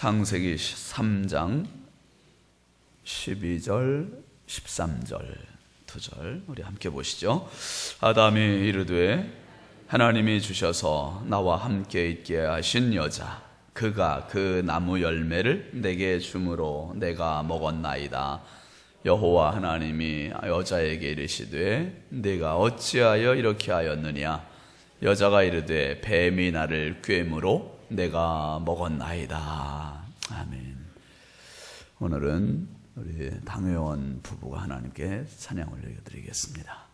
창세기 3장 12절 13절 2절 우리 함께 보시죠. 아담이 이르되 하나님이 주셔서 나와 함께 있게 하신 여자 그가 그 나무 열매를 내게 주므로 내가 먹었나이다. 여호와 하나님이 여자에게 이르시되 네가 어찌하여 이렇게 하였느냐. 여자가 이르되 뱀이 나를 꿰므로 내가 먹었나이다. 아멘. 오늘은 우리 당회원 부부가 하나님께 찬양을 올려드리겠습니다.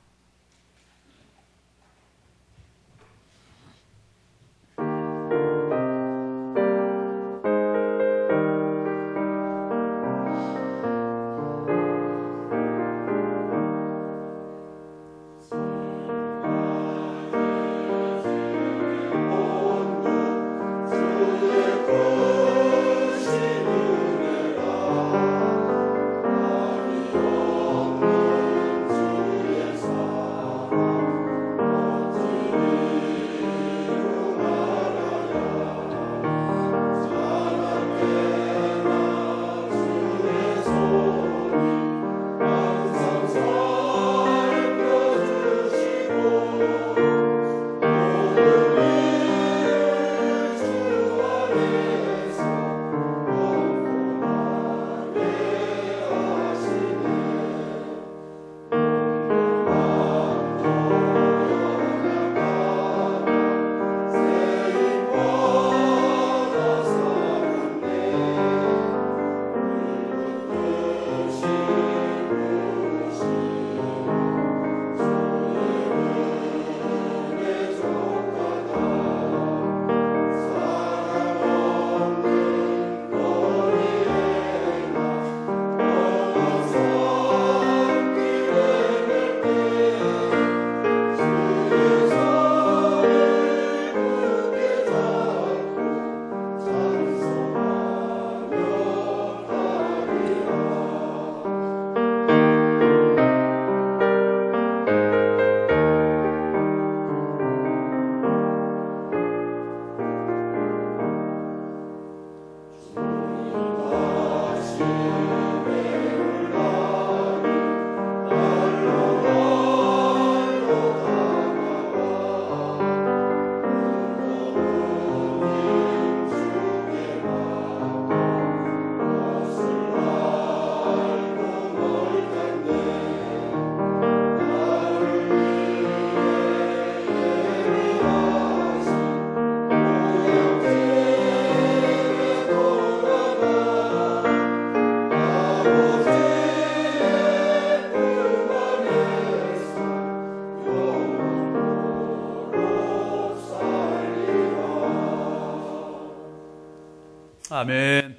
아멘.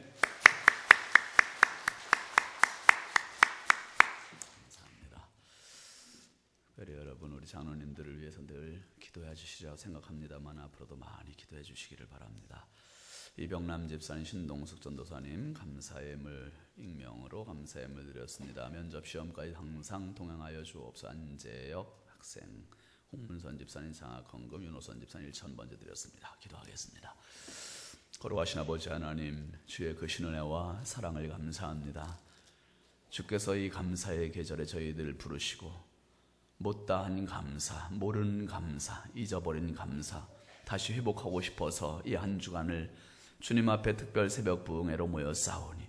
감사합니다. 특별히 여러분 우리 장로님들을 위해서 늘 기도해 주시리라고 생각합니다만 앞으로도 많이 기도해 주시기를 바랍니다. 이병남 집사님, 신동숙 전도사님 감사의물 익명으로 감사의물 드렸습니다. 면접시험까지 항상 동행하여 주옵소서. 안재혁 학생, 홍문선 집사님 장학헌금, 윤호선 집사님 1,000번째 드렸습니다. 기도하겠습니다. 거룩하신 아버지 하나님, 주의 크신 은혜와 사랑을 감사합니다. 주께서 이 감사의 계절에 저희들을 부르시고 못다한 감사, 모르는 감사, 잊어버린 감사 다시 회복하고 싶어서 이 한 주간을 주님 앞에 특별 새벽 부흥회로 모여 싸우니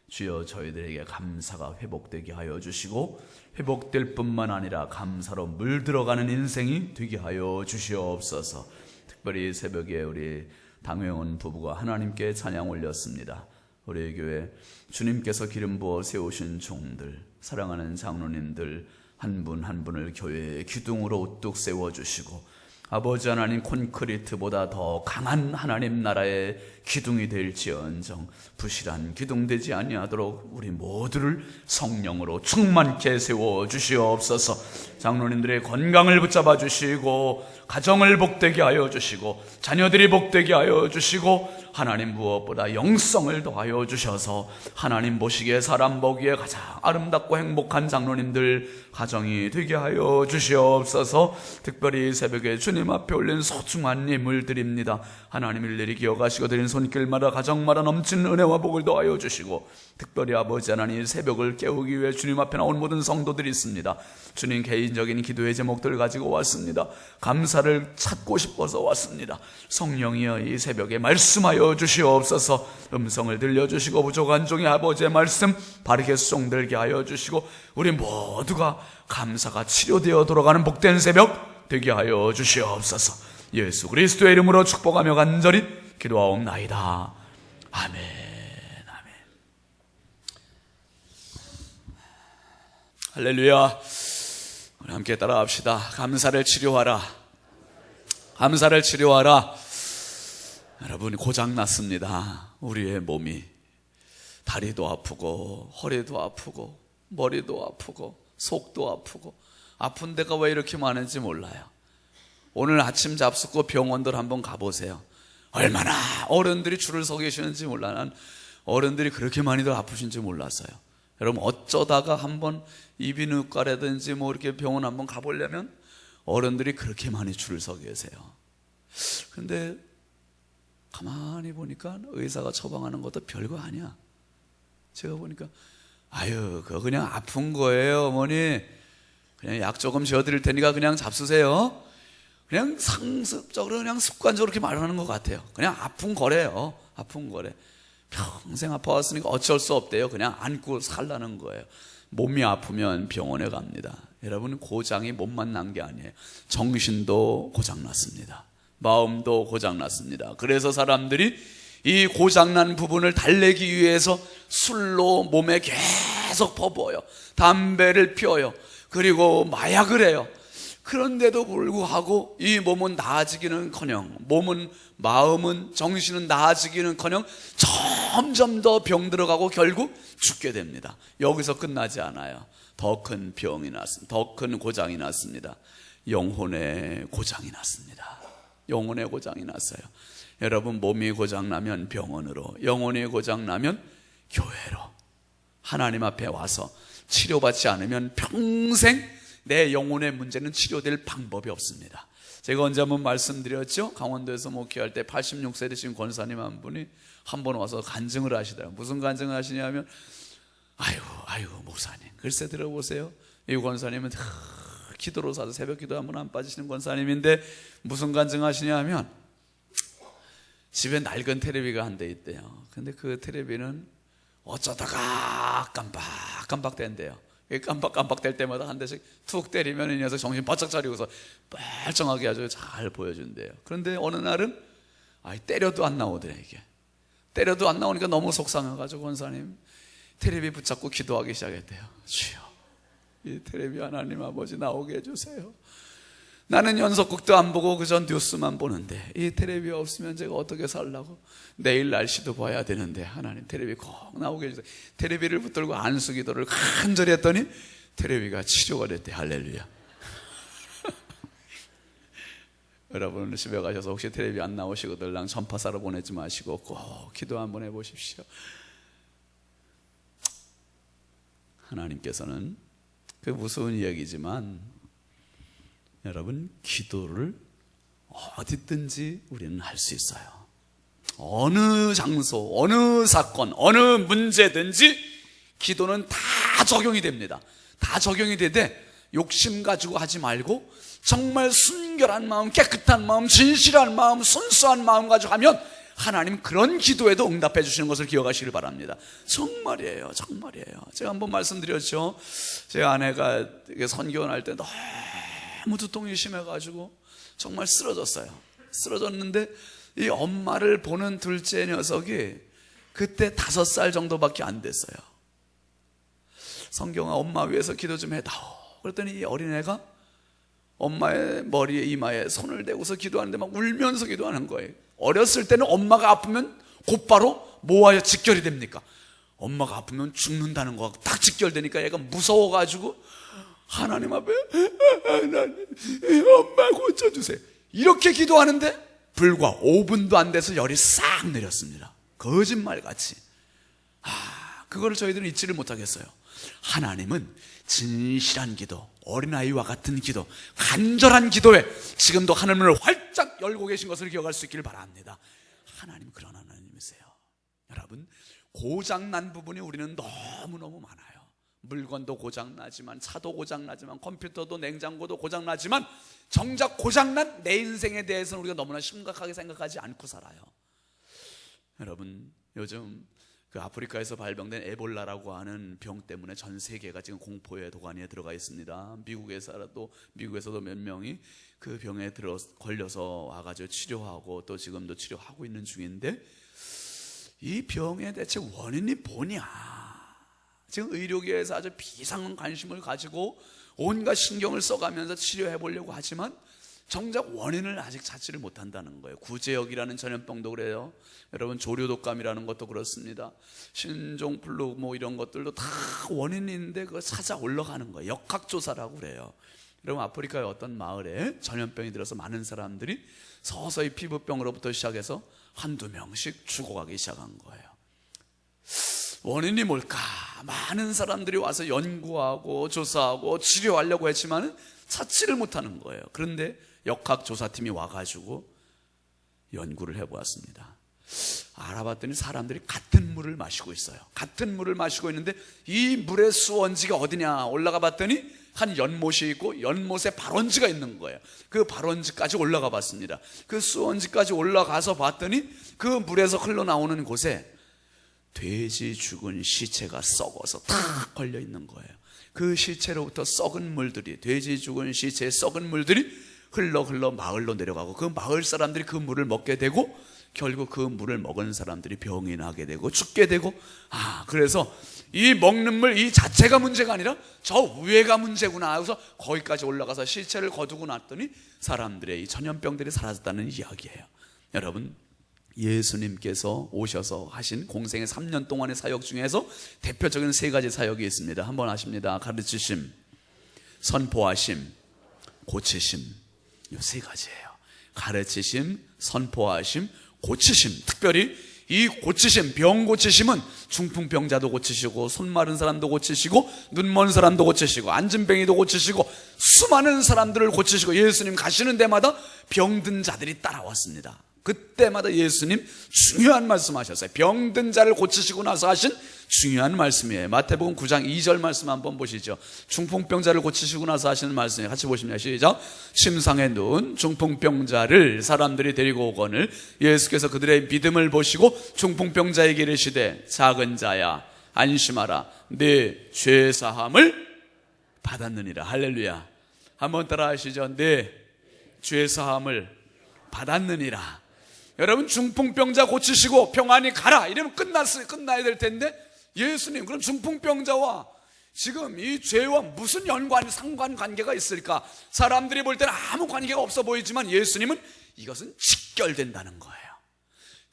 주여 저희들에게 감사가 회복되게 하여 주시고 회복될 뿐만 아니라 감사로 물들어가는 인생이 되게 하여 주시옵소서. 특별히 새벽에 우리 당회원 부부가 하나님께 찬양 올렸습니다. 우리 교회 주님께서 기름 부어 세우신 종들, 사랑하는 장로님들 한 분 한 분을 교회의 기둥으로 우뚝 세워주시고 아버지 하나님 콘크리트보다 더 강한 하나님 나라의 기둥이 될지언정 부실한 기둥 되지 아니하도록 우리 모두를 성령으로 충만케 세워주시옵소서. 장로님들의 건강을 붙잡아 주시고 가정을 복되게 하여 주시고 자녀들이 복되게 하여 주시고 하나님 무엇보다 영성을 더하여 주셔서 하나님 보시기에 사람 보기에 가장 아름답고 행복한 장로님들 가정이 되게 하여 주시옵소서. 특별히 새벽에 주님 주님 앞에 올린 소중한 예물 드립니다. 하나님 일일이 기억하시고 드린 손길마다 가정마다 넘치는 은혜와 복을 더하여 주시고, 특별히 아버지 하나님 새벽을 깨우기 위해 주님 앞에 나온 모든 성도들이 있습니다. 주님 개인적인 기도의 제목들 가지고 왔습니다. 감사를 찾고 싶어서 왔습니다. 성령이여 이 새벽에 말씀하여 주시옵소서. 음성을 들려주시고 부족한 종의 아버지의 말씀 바르게 수종들게 하여 주시고, 우리 모두가 감사가 치료되어 돌아가는 복된 새벽 되게 하여 주시옵소서. 예수 그리스도의 이름으로 축복하며 간절히 기도하옵나이다. 아멘. 아멘. 할렐루야. 우리 함께 따라합시다. 감사를 치료하라. 감사를 치료하라. 여러분, 고장났습니다. 우리의 몸이 다리도 아프고 허리도 아프고 머리도 아프고 속도 아프고, 아픈 데가 왜 이렇게 많은지 몰라요. 오늘 아침 잡숫고 병원들 한번 가보세요. 얼마나 어른들이 줄을 서 계시는지 몰라. 난 어른들이 그렇게 많이들 아프신지 몰랐어요. 여러분, 어쩌다가 한번 이비인후과라든지 뭐 이렇게 병원 한번 가보려면 어른들이 그렇게 많이 줄을 서 계세요. 근데 가만히 보니까 의사가 처방하는 것도 별거 아니야. 제가 보니까 아유, 그거 그냥 아픈 거예요, 어머니. 그냥 약 조금 지어드릴 테니까 그냥 잡수세요. 그냥 상습적으로 그냥 습관적으로 그렇게 말하는 것 같아요. 그냥 아픈 거래요. 아픈 거래. 평생 아파왔으니까 어쩔 수 없대요. 그냥 안고 살라는 거예요. 몸이 아프면 병원에 갑니다. 여러분, 고장이 몸만 난 게 아니에요. 정신도 고장났습니다. 마음도 고장났습니다. 그래서 사람들이 이 고장난 부분을 달래기 위해서 술로 몸에 계속 퍼부어요. 담배를 피워요. 그리고 마약을 해요. 그런데도 불구하고 이 몸은 나아지기는커녕, 몸은, 마음은, 정신은 나아지기는커녕 점점 더 병들어가고 결국 죽게 됩니다. 여기서 끝나지 않아요. 더 큰 병이 났습니다. 더 큰 고장이 났습니다. 영혼의 고장이 났습니다. 영혼의 고장이 났어요. 여러분, 몸이 고장나면 병원으로, 영혼이 고장나면 교회로, 하나님 앞에 와서 치료받지 않으면 평생 내 영혼의 문제는 치료될 방법이 없습니다. 제가 언제 한번 말씀드렸죠? 강원도에서 목회할 때 86세 되신 권사님 한 분이 한 번 와서 간증을 하시더라고요. 무슨 간증을 하시냐면, 아유 목사님, 글쎄 들어보세요. 이 권사님은 기도로 사서 새벽 기도 한 번 안 빠지시는 권사님인데 무슨 간증하시냐 하면, 집에 낡은 테레비가 한 대 있대요. 근데 그 테레비는 어쩌다가 깜빡깜빡 된대요. 깜빡깜빡 될 때마다 한 대씩 툭 때리면 이 녀석 정신 바짝 차리고서 멀쩡하게 아주 잘 보여준대요. 그런데 어느 날은 때려도 안 나오더래. 이게 때려도 안 나오니까 너무 속상해가지고 권사님 테레비 붙잡고 기도하기 시작했대요. 주여, 이 테레비 하나님 아버지 나오게 해주세요. 나는 연속극도 안 보고 그저 뉴스만 보는데 이 테레비 없으면 제가 어떻게 살라고. 내일 날씨도 봐야 되는데 하나님 테레비 꼭 나오게 해주세요. 테레비를 붙들고 안수기도를 간절히 했더니 테레비가 치료가 됐대. 할렐루야. 여러분, 집에 가셔서 혹시 테레비 안 나오시거들랑 전파사로 보내지 마시고 꼭 기도 한번 해보십시오. 하나님께서는, 그 무서운 이야기지만 여러분, 기도를 어디든지 우리는 할 수 있어요. 어느 장소, 어느 사건, 어느 문제든지 기도는 다 적용이 됩니다. 다 적용이 되되 욕심 가지고 하지 말고 정말 순결한 마음, 깨끗한 마음, 진실한 마음, 순수한 마음 가지고 하면 하나님 그런 기도에도 응답해 주시는 것을 기억하시길 바랍니다. 정말이에요. 정말이에요. 제가 한번 말씀드렸죠. 제 아내가 선교원 할 때 너무 두통이 심해가지고 정말 쓰러졌어요. 쓰러졌는데 이 엄마를 보는 둘째 녀석이 그때 5살 정도밖에 안 됐어요. 성경아, 엄마 위해서 기도 좀 해다오. 그랬더니 이 어린애가 엄마의 머리에, 이마에 손을 대고서 기도하는데 막 울면서 기도하는 거예요. 어렸을 때는 엄마가 아프면 곧바로 뭐와요 직결이 됩니까? 엄마가 아프면 죽는다는 거하고 딱 직결되니까 얘가 무서워가지고 하나님 앞에 하나님, 엄마 고쳐주세요, 이렇게 기도하는데 불과 5분도 안 돼서 열이 싹 내렸습니다. 거짓말같이. 그거를 저희들은 잊지를 못하겠어요. 하나님은 진실한 기도, 어린아이와 같은 기도, 간절한 기도에 지금도 하늘문을 활짝 열고 계신 것을 기억할 수 있기를 바랍니다. 하나님 그런 하나님이세요. 여러분, 고장난 부분이 우리는 너무너무 많아요. 물건도 고장나지만, 차도 고장나지만, 컴퓨터도 냉장고도 고장나지만, 정작 고장난 내 인생에 대해서는 우리가 너무나 심각하게 생각하지 않고 살아요. 여러분, 요즘 그 아프리카에서 발병된 에볼라라고 하는 병 때문에 전 세계가 지금 공포의 도가니에 들어가 있습니다. 미국에서도 몇 명이 그 병에 걸려서 와가지고 치료하고 또 지금도 치료하고 있는 중인데, 이 병의 대체 원인이 뭐냐? 지금 의료계에서 아주 비상한 관심을 가지고 온갖 신경을 써가면서 치료해 보려고 하지만 정작 원인을 아직 찾지를 못한다는 거예요. 구제역이라는 전염병도 그래요. 여러분, 조류독감이라는 것도 그렇습니다. 신종플루 뭐 이런 것들도 다 원인이 있는데 그걸 찾아 올라가는 거예요. 역학조사라고 그래요. 여러분, 아프리카의 어떤 마을에 전염병이 들어서 많은 사람들이 서서히 피부병으로부터 시작해서 한두 명씩 죽어가기 시작한 거예요. 원인이 뭘까? 많은 사람들이 와서 연구하고 조사하고 치료하려고 했지만 찾지를 못하는 거예요. 그런데 역학조사팀이 와가지고 연구를 해보았습니다. 알아봤더니 사람들이 같은 물을 마시고 있어요. 같은 물을 마시고 있는데 이 물의 수원지가 어디냐 올라가 봤더니 한 연못이 있고 연못에 발원지가 있는 거예요. 그 발원지까지 올라가 봤습니다. 그 수원지까지 올라가서 봤더니 그 물에서 흘러나오는 곳에 돼지 죽은 시체가 썩어서 탁 걸려 있는 거예요. 그 시체로부터 썩은 물들이, 돼지 죽은 시체의 썩은 물들이 흘러 마을로 내려가고, 그 마을 사람들이 그 물을 먹게 되고 결국 그 물을 먹은 사람들이 병이 나게 되고 죽게 되고, 그래서 이 먹는 물 이 자체가 문제가 아니라 저 위에가 문제구나. 그래서 거기까지 올라가서 시체를 거두고 났더니 사람들의 이 전염병들이 사라졌다는 이야기예요. 여러분, 예수님께서 오셔서 하신 공생의 3년 동안의 사역 중에서 대표적인 3가지 사역이 있습니다. 한번 하십니다. 가르치심, 선포하심, 고치심. 이 3가지예요. 가르치심, 선포하심, 고치심. 특별히 이 고치심, 병 고치심은 중풍병자도 고치시고, 손 마른 사람도 고치시고, 눈 먼 사람도 고치시고, 앉은뱅이도 고치시고, 수많은 사람들을 고치시고, 예수님 가시는 데마다 병든 자들이 따라왔습니다. 그때마다 예수님 중요한 말씀하셨어요. 병든 자를 고치시고 나서 하신 중요한 말씀이에요. 마태복음 9장 2절 말씀 한번 보시죠. 중풍병자를 고치시고 나서 하시는 말씀이에요. 같이 보십니다. 시작. 침상에 누운 중풍병자를 사람들이 데리고 오거늘 예수께서 그들의 믿음을 보시고 중풍병자에게 이르시되 작은 자야 안심하라 네 죄사함을 받았느니라. 할렐루야. 한번 따라 하시죠. 네 죄사함을 받았느니라. 여러분, 중풍병자 고치시고 평안히 가라 이러면 끝나야 될 텐데, 예수님 그럼 중풍병자와 지금 이 죄와 무슨 상관관계가 있을까? 사람들이 볼 때는 아무 관계가 없어 보이지만 예수님은 이것은 직결된다는 거예요.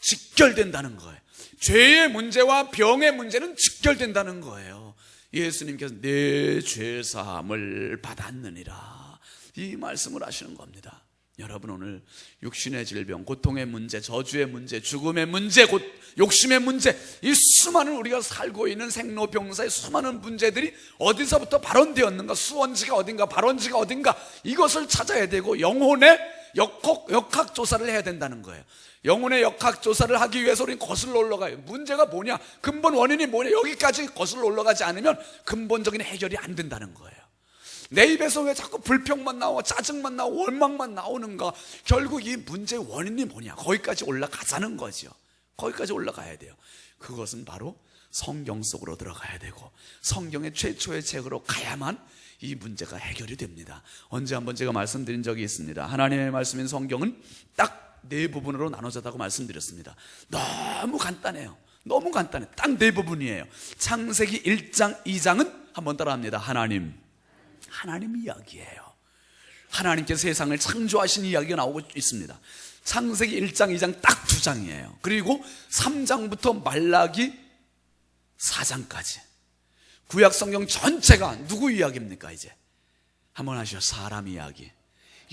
직결된다는 거예요. 죄의 문제와 병의 문제는 직결된다는 거예요. 예수님께서 내 죄사함을 받았느니라 이 말씀을 하시는 겁니다. 여러분, 오늘 육신의 질병, 고통의 문제, 저주의 문제, 죽음의 문제, 욕심의 문제, 이 수많은 우리가 살고 있는 생로병사의 수많은 문제들이 어디서부터 발원되었는가, 수원지가 어딘가, 발원지가 어딘가, 이것을 찾아야 되고 영혼의 역학조사를 해야 된다는 거예요. 영혼의 역학조사를 하기 위해서 우리는 거슬러 올라가요. 문제가 뭐냐, 근본 원인이 뭐냐, 여기까지 거슬러 올라가지 않으면 근본적인 해결이 안 된다는 거예요. 내 입에서 왜 자꾸 불평만 나오고 짜증만 나오고 원망만 나오는가? 결국 이 문제의 원인이 뭐냐? 거기까지 올라가자는 거죠. 거기까지 올라가야 돼요. 그것은 바로 성경 속으로 들어가야 되고 성경의 최초의 책으로 가야만 이 문제가 해결이 됩니다. 언제 한번 제가 말씀드린 적이 있습니다. 하나님의 말씀인 성경은 딱 4부분으로 나눠졌다고 말씀드렸습니다. 너무 간단해요. 너무 간단해. 딱 4부분이에요. 창세기 1장, 2장은 한번 따라합니다. 하나님 이야기예요. 하나님께서 세상을 창조하신 이야기가 나오고 있습니다. 창세기 1장, 2장 딱 2장이에요. 그리고 3장부터 말라기 4장까지 구약 성경 전체가 누구 이야기입니까? 이제 한번 하시죠. 사람 이야기.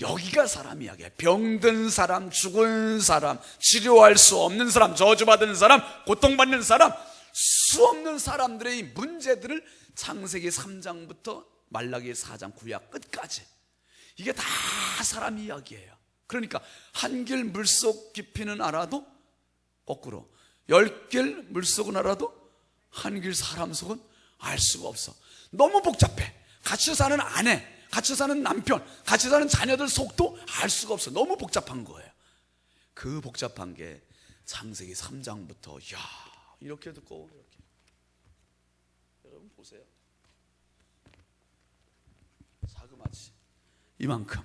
여기가 사람 이야기예요. 병든 사람, 죽은 사람, 치료할 수 없는 사람, 저주받은 사람, 고통받는 사람, 수 없는 사람들의 이 문제들을 창세기 3장부터 말라기 4장 구약 끝까지 이게 다 사람 이야기예요. 그러니까 한 길 물속 깊이는 알아도 거꾸로 10길 물속은 알아도 한 길 사람 속은 알 수가 없어. 너무 복잡해. 같이 사는 아내, 같이 사는 남편, 같이 사는 자녀들 속도 알 수가 없어. 너무 복잡한 거예요. 그 복잡한 게 창세기 3장부터 이렇게 듣고 이렇게. 여러분 보세요. 자그마치 이만큼.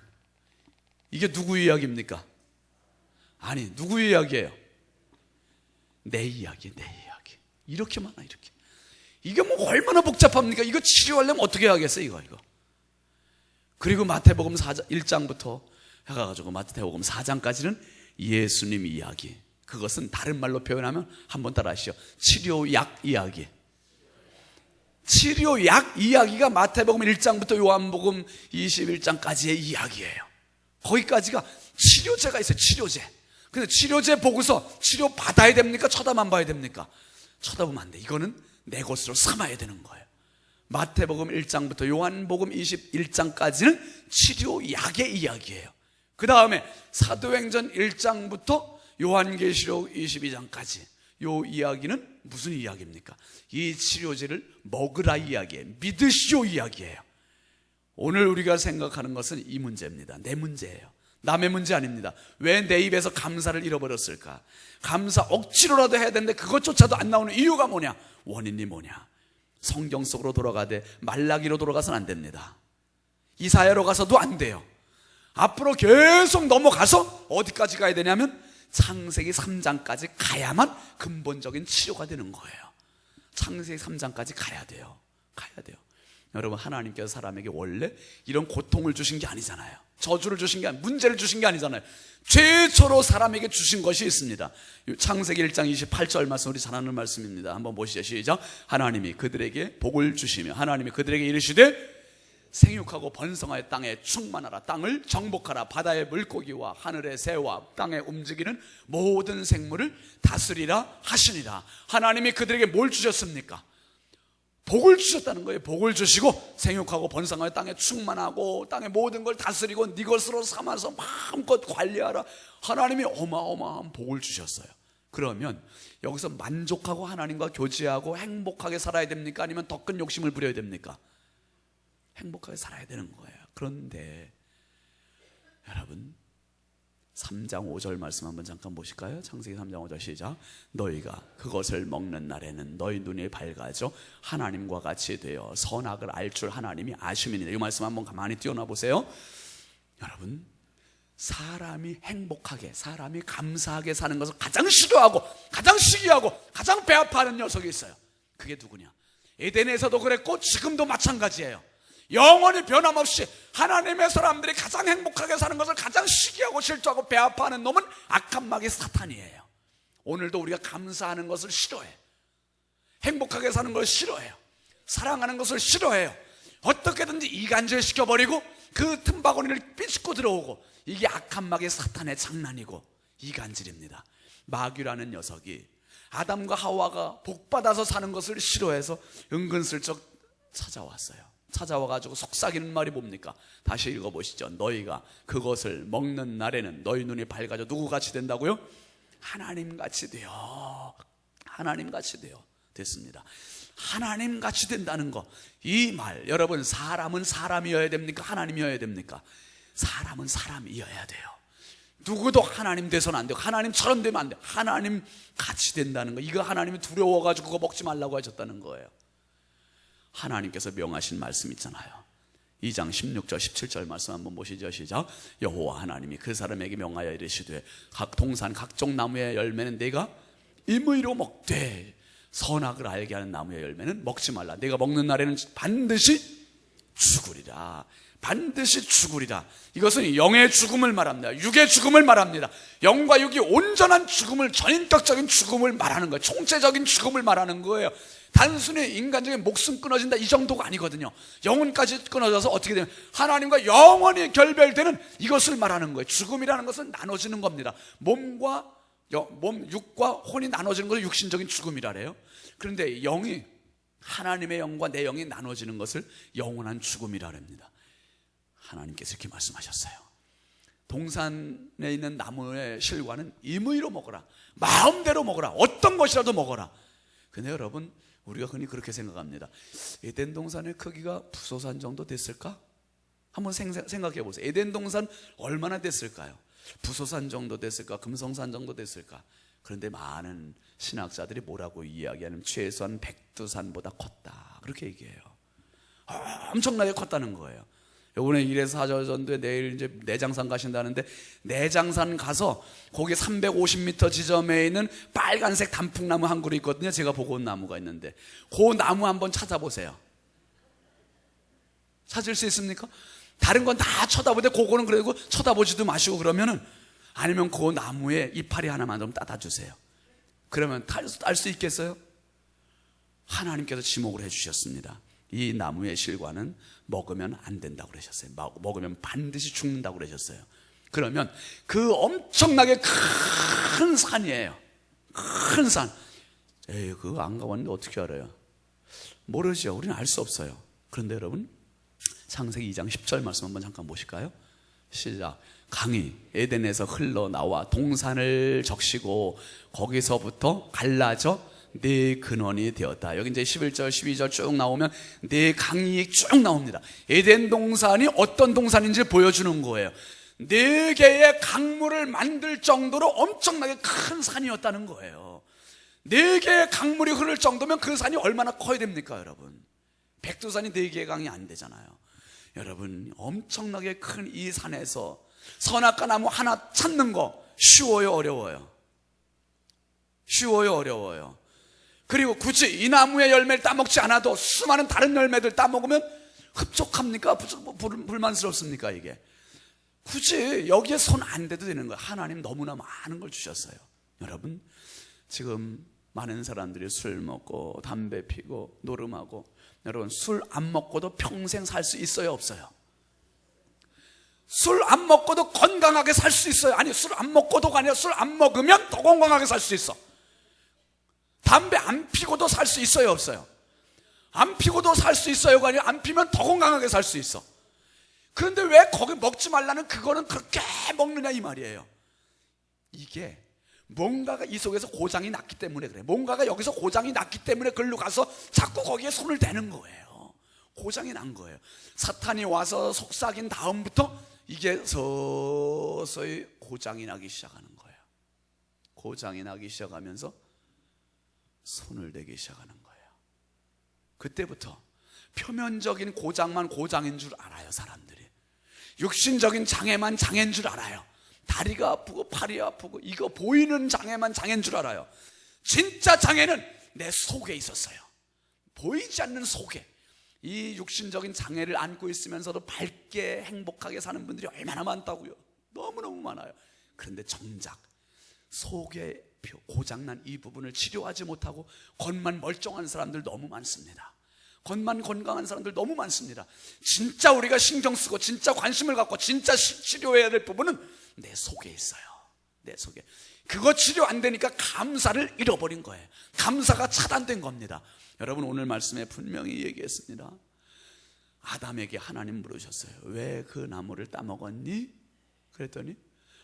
이게 누구 이야기입니까? 아니, 누구 이야기예요? 내 이야기, 내 이야기. 이렇게 많아, 이렇게. 이게 뭐 얼마나 복잡합니까? 이거 치료하려면 어떻게 하겠어요, 이거. 그리고 마태복음 1장부터 해가지고 마태복음 4장까지는 예수님 이야기. 그것은 다른 말로 표현하면 한번 따라 하시죠. 치료약 이야기. 치료약 이야기가 마태복음 1장부터 요한복음 21장까지의 이야기예요. 거기까지가 치료제가 있어요. 치료제. 근데 치료제 보고서 치료 받아야 됩니까? 쳐다만 봐야 됩니까? 쳐다보면 안 돼. 이거는 내 것으로 삼아야 되는 거예요. 마태복음 1장부터 요한복음 21장까지는 치료약의 이야기예요. 그 다음에 사도행전 1장부터 요한계시록 22장까지 요 이야기는 무슨 이야기입니까? 이 치료제를 먹으라 이야기예요. 믿으시오 이야기예요. 오늘 우리가 생각하는 것은 이 문제입니다. 내 문제예요. 남의 문제 아닙니다. 왜 내 입에서 감사를 잃어버렸을까? 감사 억지로라도 해야 되는데 그것조차도 안 나오는 이유가 뭐냐? 원인이 뭐냐? 성경 속으로 돌아가되 말라기로 돌아가서는 안 됩니다. 이사야로 가서도 안 돼요. 앞으로 계속 넘어가서 어디까지 가야 되냐면 창세기 3장까지 가야만 근본적인 치료가 되는 거예요. 창세기 3장까지 가야 돼요. 여러분, 하나님께서 사람에게 원래 이런 고통을 주신 게 아니잖아요. 저주를 주신 게 아니고 문제를 주신 게 아니잖아요. 최초로 사람에게 주신 것이 있습니다. 창세기 1장 28절 말씀, 우리 잘 아는 말씀입니다. 한번 보시죠. 시작. 하나님이 그들에게 복을 주시며 하나님이 그들에게 이르시되 생육하고 번성하여 땅에 충만하라. 땅을 정복하라. 바다의 물고기와 하늘의 새와 땅에 움직이는 모든 생물을 다스리라 하시니라. 하나님이 그들에게 뭘 주셨습니까? 복을 주셨다는 거예요. 복을 주시고 생육하고 번성하여 땅에 충만하고 땅의 모든 걸 다스리고 네 것으로 삼아서 마음껏 관리하라. 하나님이 어마어마한 복을 주셨어요. 그러면 여기서 만족하고 하나님과 교제하고 행복하게 살아야 됩니까? 아니면 더 큰 욕심을 부려야 됩니까? 행복하게 살아야 되는 거예요. 그런데 여러분, 3장 5절 말씀 한번 잠깐 보실까요? 창세기 3장 5절 시작. 너희가 그것을 먹는 날에는 너희 눈이 밝아져 하나님과 같이 되어 선악을 알 줄 하나님이 아심이니라. 이 말씀 한번 가만히 띄워놔 보세요. 여러분, 사람이 행복하게, 사람이 감사하게 사는 것을 가장 싫어하고 가장 시기하고 가장 배아파하는 녀석이 있어요. 그게 누구냐? 에덴에서도 그랬고 지금도 마찬가지예요. 영원히 변함없이 하나님의 사람들이 가장 행복하게 사는 것을 가장 시기하고 질투하고 배아파하는 놈은 악한 마귀 사탄이에요. 오늘도 우리가 감사하는 것을 싫어해. 행복하게 사는 걸 싫어해요. 사랑하는 것을 싫어해요. 어떻게든지 이간질 시켜버리고 그 틈바구니를 삐집고 들어오고, 이게 악한 마귀 사탄의 장난이고 이간질입니다. 마귀라는 녀석이 아담과 하와가 복받아서 사는 것을 싫어해서 은근슬쩍 찾아왔어요. 찾아와가지고 속삭이는 말이 뭡니까? 다시 읽어보시죠. 너희가 그것을 먹는 날에는 너희 눈이 밝아져 누구같이 된다고요? 하나님같이 되어. 하나님같이 되어. 됐습니다. 하나님같이 된다는 거, 이 말, 여러분, 사람은 사람이어야 됩니까? 하나님이어야 됩니까? 사람은 사람이어야 돼요. 누구도 하나님 돼서는 안 돼요. 하나님처럼 되면 안 돼요. 하나님같이 된다는 거, 이거 하나님이 두려워가지고 그거 먹지 말라고 하셨다는 거예요. 하나님께서 명하신 말씀 있잖아요. 2장 16절 17절 말씀 한번 보시죠. 시작. 여호와 하나님이 그 사람에게 명하여 이르시되 각 동산 각종 나무의 열매는 내가 임의로 먹되 선악을 알게 하는 나무의 열매는 먹지 말라. 내가 먹는 날에는 반드시 죽으리라. 반드시 죽으리라. 이것은 영의 죽음을 말합니다. 육의 죽음을 말합니다. 영과 육이 온전한 죽음을, 전인격적인 죽음을 말하는 거예요. 총체적인 죽음을 말하는 거예요. 단순히 인간적인 목숨 끊어진다 이 정도가 아니거든요. 영혼까지 끊어져서 어떻게 되면 하나님과 영원히 결별되는 이것을 말하는 거예요. 죽음이라는 것은 나눠지는 겁니다. 몸, 육과 혼이 나눠지는 것을 육신적인 죽음이라래요. 그런데 영이 하나님의 영과 내 영이 나눠지는 것을 영원한 죽음이라 합니다. 하나님께서 이렇게 말씀하셨어요. 동산에 있는 나무의 실과는 임의로 먹어라, 마음대로 먹어라, 어떤 것이라도 먹어라. 근데 여러분, 우리가 흔히 그렇게 생각합니다. 에덴 동산의 크기가 부소산 정도 됐을까? 한번 생각해 보세요. 에덴 동산 얼마나 됐을까요? 부소산 정도 됐을까? 금성산 정도 됐을까? 그런데 많은 신학자들이 뭐라고 이야기하냐면 최소한 백두산보다 컸다, 그렇게 얘기해요. 엄청나게 컸다는 거예요. 이번에 1에서 4절 전도에 내일 이제 내장산 가신다는데, 내장산 가서 거기 350m 지점에 있는 빨간색 단풍나무 한 그루 있거든요. 제가 보고 온 나무가 있는데, 그 나무 한번 찾아보세요. 찾을 수 있습니까? 다른 건 다 쳐다보는데 그거는 그래도 쳐다보지도 마시고, 그러면은 아니면 그 나무에 이파리 하나만 좀 따다 주세요. 그러면 딸 수 있겠어요? 하나님께서 지목을 해주셨습니다. 이 나무의 실과는 먹으면 안 된다고 그러셨어요. 먹으면 반드시 죽는다고 그러셨어요. 그러면 그 엄청나게 큰 산이에요. 큰 산. 그거 안 가봤는데 어떻게 알아요? 모르죠. 우리는 알 수 없어요. 그런데 여러분, 창세기 2장 10절 말씀 한번 잠깐 보실까요? 시작. 강이 에덴에서 흘러나와 동산을 적시고 거기서부터 갈라져 네 근원이 되었다. 여기 이제 11절 12절 쭉 나오면 네 강이 쭉 나옵니다. 에덴 동산이 어떤 동산인지 보여주는 거예요. 4개의 강물을 만들 정도로 엄청나게 큰 산이었다는 거예요. 4개의 강물이 흐를 정도면 그 산이 얼마나 커야 됩니까, 여러분? 백두산이 4개의 강이 안 되잖아요. 여러분, 엄청나게 큰 이 산에서 선악과 나무 하나 찾는 거 쉬워요, 어려워요? 쉬워요, 어려워요? 그리고 굳이 이 나무의 열매를 따먹지 않아도 수많은 다른 열매들 따먹으면 흡족합니까? 불만스럽습니까? 이게 굳이 여기에 손 안 대도 되는 거예요. 하나님 너무나 많은 걸 주셨어요. 여러분, 지금 많은 사람들이 술 먹고 담배 피고 노름하고, 여러분, 술 안 먹고도 평생 살 수 있어요, 없어요? 술 안 먹고도 건강하게 살 수 있어요? 아니, 술 안 먹고도가 아니라 술 안 먹으면 더 건강하게 살 수 있어. 담배 안 피고도 살 수 있어요, 없어요? 안 피고도 살 수 있어요가 아니라 안 피면 더 건강하게 살 수 있어. 그런데 왜 거기 먹지 말라는 그거는 그렇게 먹느냐 이 말이에요. 이게 뭔가가 이 속에서 고장이 났기 때문에 그래. 뭔가가 여기서 고장이 났기 때문에 글로 가서 자꾸 거기에 손을 대는 거예요. 고장이 난 거예요. 사탄이 와서 속삭인 다음부터 이게 서서히 고장이 나기 시작하는 거예요. 고장이 나기 시작하면서 손을 대기 시작하는 거예요. 그때부터 표면적인 고장만 고장인 줄 알아요, 사람들이. 육신적인 장애만 장애인 줄 알아요. 다리가 아프고 팔이 아프고 이거 보이는 장애만 장애인 줄 알아요. 진짜 장애는 내 속에 있었어요. 보이지 않는 속에. 이 육신적인 장애를 안고 있으면서도 밝게 행복하게 사는 분들이 얼마나 많다고요. 너무너무 많아요. 그런데 정작 속에 고장난 이 부분을 치료하지 못하고 겉만 멀쩡한 사람들 너무 많습니다. 겉만 건강한 사람들 너무 많습니다. 진짜 우리가 신경 쓰고 진짜 관심을 갖고 진짜 치료해야 될 부분은 내 속에 있어요. 내 속에. 그거 치료 안 되니까 감사를 잃어버린 거예요. 감사가 차단된 겁니다. 여러분, 오늘 말씀에 분명히 얘기했습니다. 아담에게 하나님 물으셨어요. 왜 그 나무를 따먹었니? 그랬더니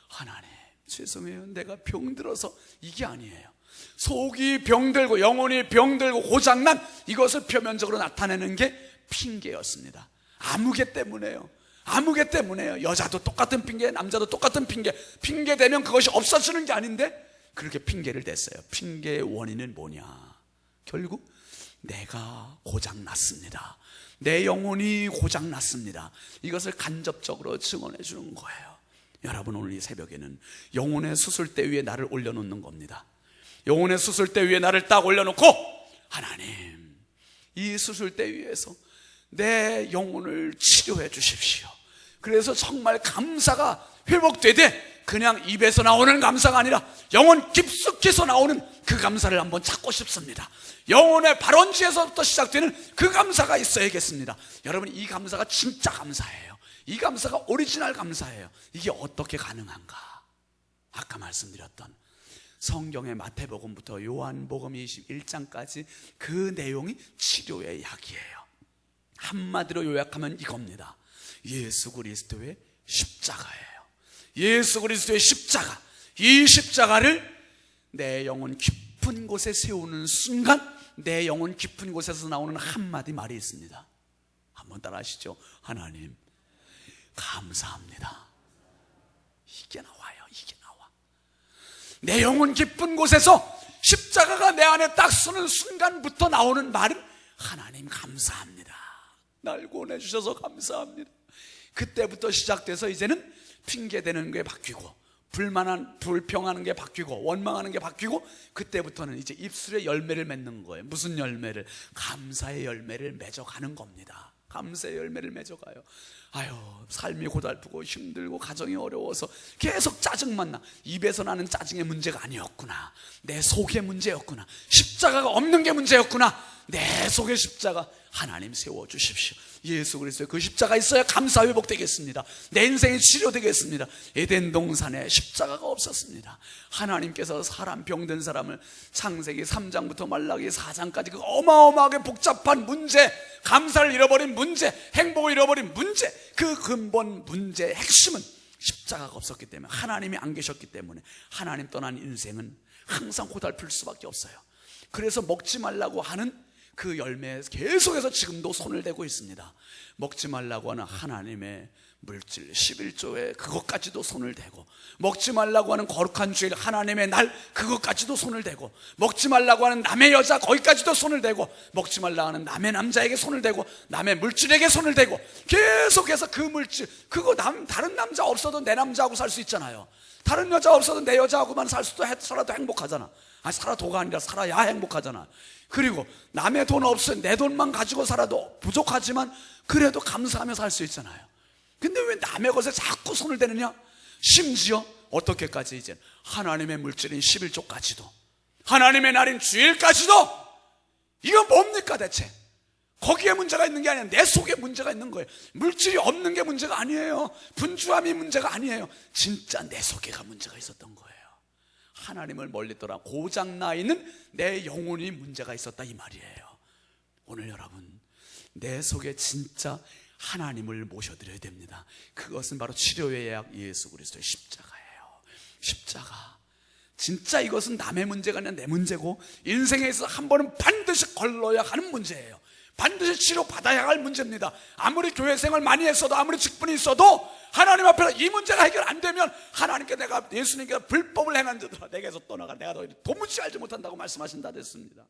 하나님, 죄송해요. 내가 병들어서. 이게 아니에요. 속이 병들고 영혼이 병들고 고장난 이것을 표면적으로 나타내는 게 핑계였습니다. 아무개 때문에요. 아무개 때문에요. 여자도 똑같은 핑계, 남자도 똑같은 핑계. 핑계 대면 그것이 없어지는 게 아닌데 그렇게 핑계를 댔어요. 핑계의 원인은 뭐냐? 결국 내가 고장났습니다. 내 영혼이 고장났습니다. 이것을 간접적으로 증언해 주는 거예요. 여러분, 오늘 이 새벽에는 영혼의 수술대 위에 나를 올려놓는 겁니다. 영혼의 수술대 위에 나를 딱 올려놓고, 하나님, 이 수술대 위에서 내 영혼을 치료해 주십시오. 그래서 정말 감사가 회복되되 그냥 입에서 나오는 감사가 아니라 영혼 깊숙이서 나오는 그 감사를 한번 찾고 싶습니다. 영혼의 발원지에서부터 시작되는 그 감사가 있어야겠습니다. 여러분, 이 감사가 진짜 감사예요. 이 감사가 오리지널 감사예요. 이게 어떻게 가능한가? 아까 말씀드렸던 성경의 마태복음부터 요한복음 21장까지 그 내용이 치료의 약이에요. 한마디로 요약하면 이겁니다. 예수 그리스도의 십자가예요. 예수 그리스도의 십자가, 이 십자가를 내 영혼 깊은 곳에 세우는 순간 내 영혼 깊은 곳에서 나오는 한마디 말이 있습니다. 한번 따라 하시죠. 하나님 감사합니다. 이게 나와요. 이게 나와. 내 영혼 깊은 곳에서 십자가가 내 안에 딱 서는 순간부터 나오는 말은 하나님 감사합니다. 날 구원해 주셔서 감사합니다. 그때부터 시작돼서 이제는 핑계대는 게 바뀌고 불평하는 게 바뀌고 원망하는 게 바뀌고 그때부터는 이제 입술에 열매를 맺는 거예요. 무슨 열매를? 감사의 열매를 맺어가는 겁니다. 감사의 열매를 맺어가요. 아유, 삶이 고달프고 힘들고 가정이 어려워서 계속 짜증만 나. 입에서 나는 짜증의 문제가 아니었구나. 내 속의 문제였구나. 십자가가 없는 게 문제였구나. 내 속의 십자가 하나님 세워주십시오. 예수 그리스도의 그 십자가 있어야 감사 회복되겠습니다. 내 인생이 치료되겠습니다. 에덴 동산에 십자가가 없었습니다. 하나님께서 사람 병든 사람을 창세기 3장부터 말라기 4장까지 그 어마어마하게 복잡한 문제, 감사를 잃어버린 문제, 행복을 잃어버린 문제, 그 근본 문제의 핵심은 십자가가 없었기 때문에, 하나님이 안 계셨기 때문에 하나님 떠난 인생은 항상 고달플 수밖에 없어요. 그래서 먹지 말라고 하는 그 열매에 계속해서 지금도 손을 대고 있습니다. 먹지 말라고 하는 하나님의 물질 11조에 그것까지도 손을 대고, 먹지 말라고 하는 거룩한 주일 하나님의 날 그것까지도 손을 대고, 먹지 말라고 하는 남의 여자 거기까지도 손을 대고, 먹지 말라고 하는 남의 남자에게 손을 대고, 남의 물질에게 손을 대고, 계속해서 그 물질, 그거 다른 남자 없어도 내 남자하고 살 수 있잖아요. 다른 여자 없어도 내 여자하고만 살아도 행복하잖아. 아니, 살아도가 아니라 살아야 행복하잖아. 그리고 남의 돈 없어 내 돈만 가지고 살아도 부족하지만 그래도 감사하며 살 수 있잖아요. 근데 왜 남의 것에 자꾸 손을 대느냐? 심지어 어떻게까지 이제 하나님의 물질인 11조까지도, 하나님의 날인 주일까지도. 이거 뭡니까 대체? 거기에 문제가 있는 게 아니라 내 속에 문제가 있는 거예요. 물질이 없는 게 문제가 아니에요. 분주함이 문제가 아니에요. 진짜 내 속에가 문제가 있었던 거예요. 하나님을 멀리 떠나 고장나 있는 내 영혼이 문제가 있었다 이 말이에요. 오늘 여러분, 내 속에 진짜 하나님을 모셔드려야 됩니다. 그것은 바로 치료의 약 예수 그리스도의 십자가예요. 십자가. 진짜 이것은 남의 문제가 아니라 내 문제고, 인생에 있어서 한 번은 반드시 걸러야 하는 문제예요. 반드시 치료받아야 할 문제입니다. 아무리 교회 생활 많이 했어도, 아무리 직분이 있어도 하나님 앞에서 이 문제가 해결 안 되면 하나님께 내가, 예수님께 불법을 행한 자들아 내게서 떠나가, 내가 너희를 도무지 알지 못한다고 말씀하신다 됐습니다.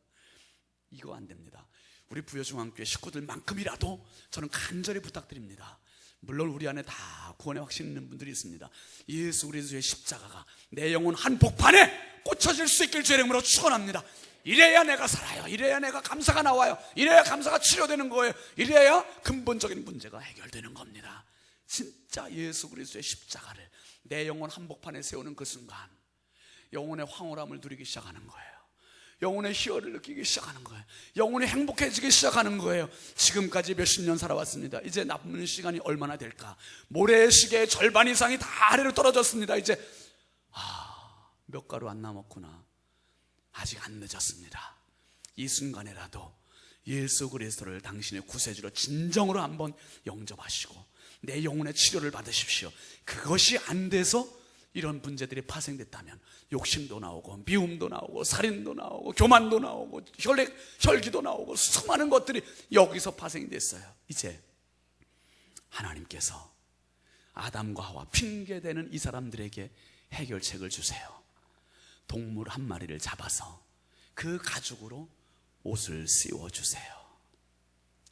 이거 안 됩니다. 우리 부여중앙교회 식구들만큼이라도 저는 간절히 부탁드립니다. 물론 우리 안에 다 구원의 확신 있는 분들이 있습니다. 예수 그리스도의 십자가가 내 영혼 한복판에 꽂혀질 수 있길 주의 이름으로 축원합니다. 이래야 내가 살아요. 이래야 내가 감사가 나와요. 이래야 감사가 치료되는 거예요. 이래야 근본적인 문제가 해결되는 겁니다. 진짜 예수 그리스도의 십자가를 내 영혼 한복판에 세우는 그 순간 영혼의 황홀함을 누리기 시작하는 거예요. 영혼의 희열을 느끼기 시작하는 거예요. 영혼이 행복해지기 시작하는 거예요. 지금까지 몇십 년 살아왔습니다. 이제 남는 시간이 얼마나 될까? 모래시계의 절반 이상이 다 아래로 떨어졌습니다. 이제 몇 가루 안 남았구나. 아직 안 늦었습니다. 이 순간에라도 예수 그리스도를 당신의 구세주로 진정으로 한번 영접하시고 내 영혼의 치료를 받으십시오. 그것이 안 돼서 이런 문제들이 파생됐다면 욕심도 나오고 미움도 나오고 살인도 나오고 교만도 나오고 혈기도 나오고 수많은 것들이 여기서 파생됐어요. 이제 하나님께서 아담과 하와 핑계대는 이 사람들에게 해결책을 주세요. 동물 한 마리를 잡아서 그 가죽으로 옷을 씌워주세요.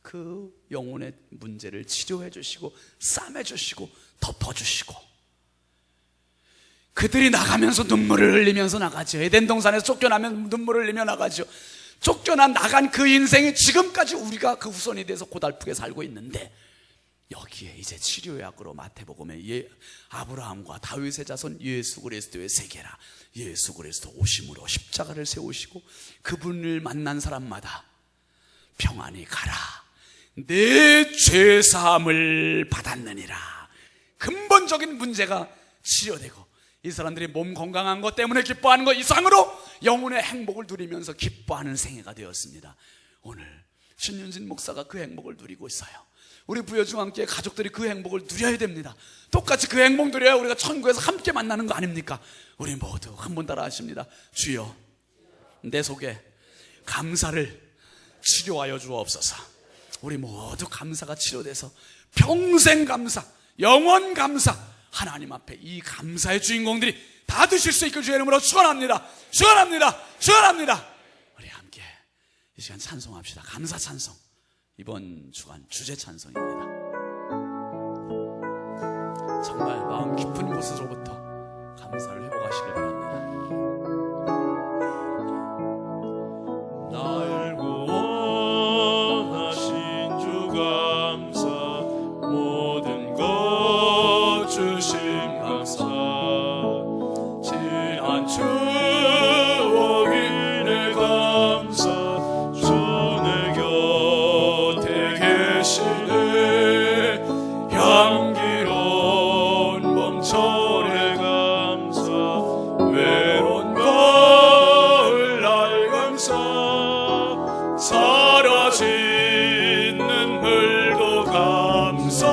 그 영혼의 문제를 치료해 주시고 싸매 주시고 덮어주시고, 그들이 나가면서 눈물을 흘리면서 나가죠. 에덴 동산에서 쫓겨나면 눈물을 흘리며 나가죠. 나간 그 인생이 지금까지 우리가 그 후손이 돼서 고달프게 살고 있는데, 여기에 이제 치료약으로 마태복음에 아브라함과 다윗의 자손 예수 그리스도의 세계라, 예수 그리스도 오심으로 십자가를 세우시고 그분을 만난 사람마다 평안히 가라, 내 죄사함을 받았느니라. 근본적인 문제가 치료되고 이 사람들이 몸 건강한 것 때문에 기뻐하는 것 이상으로 영혼의 행복을 누리면서 기뻐하는 생애가 되었습니다. 오늘 신윤진 목사가 그 행복을 누리고 있어요. 우리 부여중앙교회 가족들이 그 행복을 누려야 됩니다. 똑같이 그 행복 누려야 우리가 천국에서 함께 만나는 거 아닙니까? 우리 모두 한 번 따라 하십니다. 주여, 내 속에 감사를 치료하여 주옵소서. 우리 모두 감사가 치료돼서 평생 감사, 영원 감사, 하나님 앞에 이 감사의 주인공들이 다 되실 수 있길 주의 이름으로 축원합니다. 축원합니다. 축원합니다. 우리 함께 이 시간 찬송합시다. 감사 찬송. 이번 주간 주제 찬송입니다. 정말 마음 깊은 곳으로부터 감사를 회복하시길 바랍니다. 알고 원하신 주 감사, 모든 것 주심 감사, 지난 추억이네 감사, 주내 곁에 계시네 향기로운 봄철의 감사, 외로운 가을날 감사, 사라진 눈물도 감사,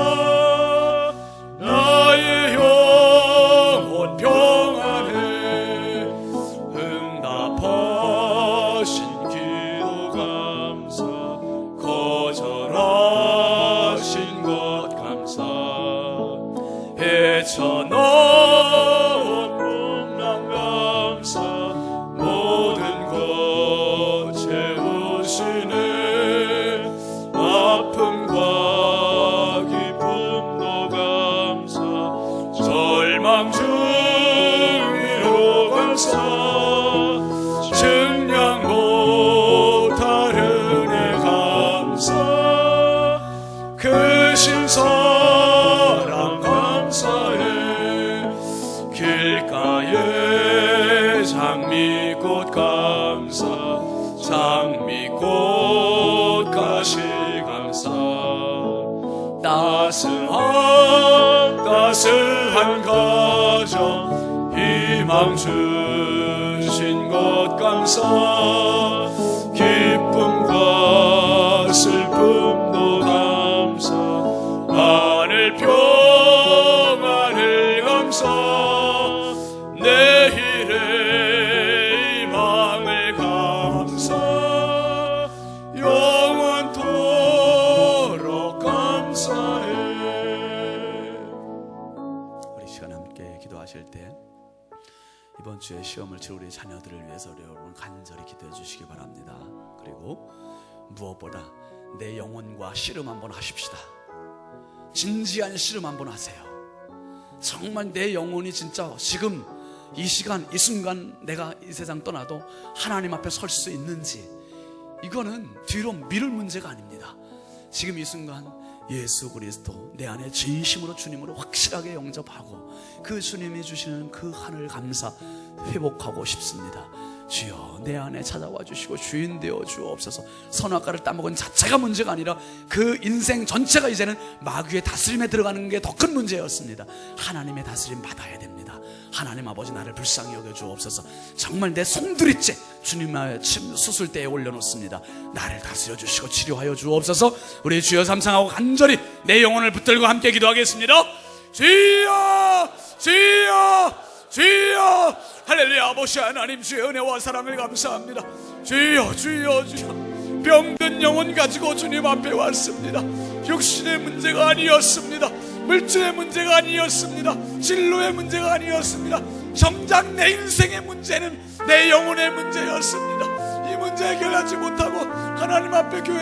나의 영혼 평안해 응답하신 기도 감사, 거절하신 것 감사, 헤쳐나온 풍랑 감사, 모든 것 채우시네 아픔과 기쁨도 감사, 절망 중위로 감사, 증량 못하는 애 감사, 크신 사랑 감사해 길가에 장미꽃 감사, 장미꽃 가시 감사, 따스한 가정 희망 주신 것 감사, 기쁨과 슬픔도 감사, 하늘 평안을 감사, 내일의 희망을 감사, 영원토록 감사해. 우리 시간 함께 기도하실 때 이번 주에 시험을 치를 우리 자녀들을 위해서 여러분 간절히 기도해 주시기 바랍니다. 그리고 무엇보다 내 영혼과 씨름 한번 하십시다. 진지한 씨름 한번 하세요. 정말 내 영혼이 진짜 지금 이 시간 이 순간 내가 이 세상 떠나도 하나님 앞에 설 수 있는지, 이거는 뒤로 미룰 문제가 아닙니다. 지금 이 순간 예수 그리스도 내 안에 진심으로 주님으로 확실하게 영접하고 그 주님이 주시는 그 하늘 감사 회복하고 싶습니다. 주여, 내 안에 찾아와 주시고 주인 되어 주옵소서. 선악과를 따먹은 자체가 문제가 아니라 그 인생 전체가 이제는 마귀의 다스림에 들어가는 게 더 큰 문제였습니다. 하나님의 다스림 받아야 됩니다. 하나님 아버지, 나를 불쌍히 여겨 주옵소서. 정말 내 송두리째 주님의 수술대에 올려놓습니다. 나를 다스려 주시고 치료하여 주옵소서. 우리 주여 삼창하고 간절히 내 영혼을 붙들고 함께 기도하겠습니다. 주여, 주여, 주여. 할렐루야. 아버지 하나님, 주의 은혜와 사랑을 감사합니다. 주여, 주여, 주여. 병든 영혼 가지고 주님 앞에 왔습니다. 육신의 문제가 아니었습니다. 물질의 문제가 아니었습니다. 진로의 문제가 아니었습니다. 정작 내 인생의 문제는 내 영혼의 문제였습니다. 이 문제 해결하지 못하고 하나님 앞에 교회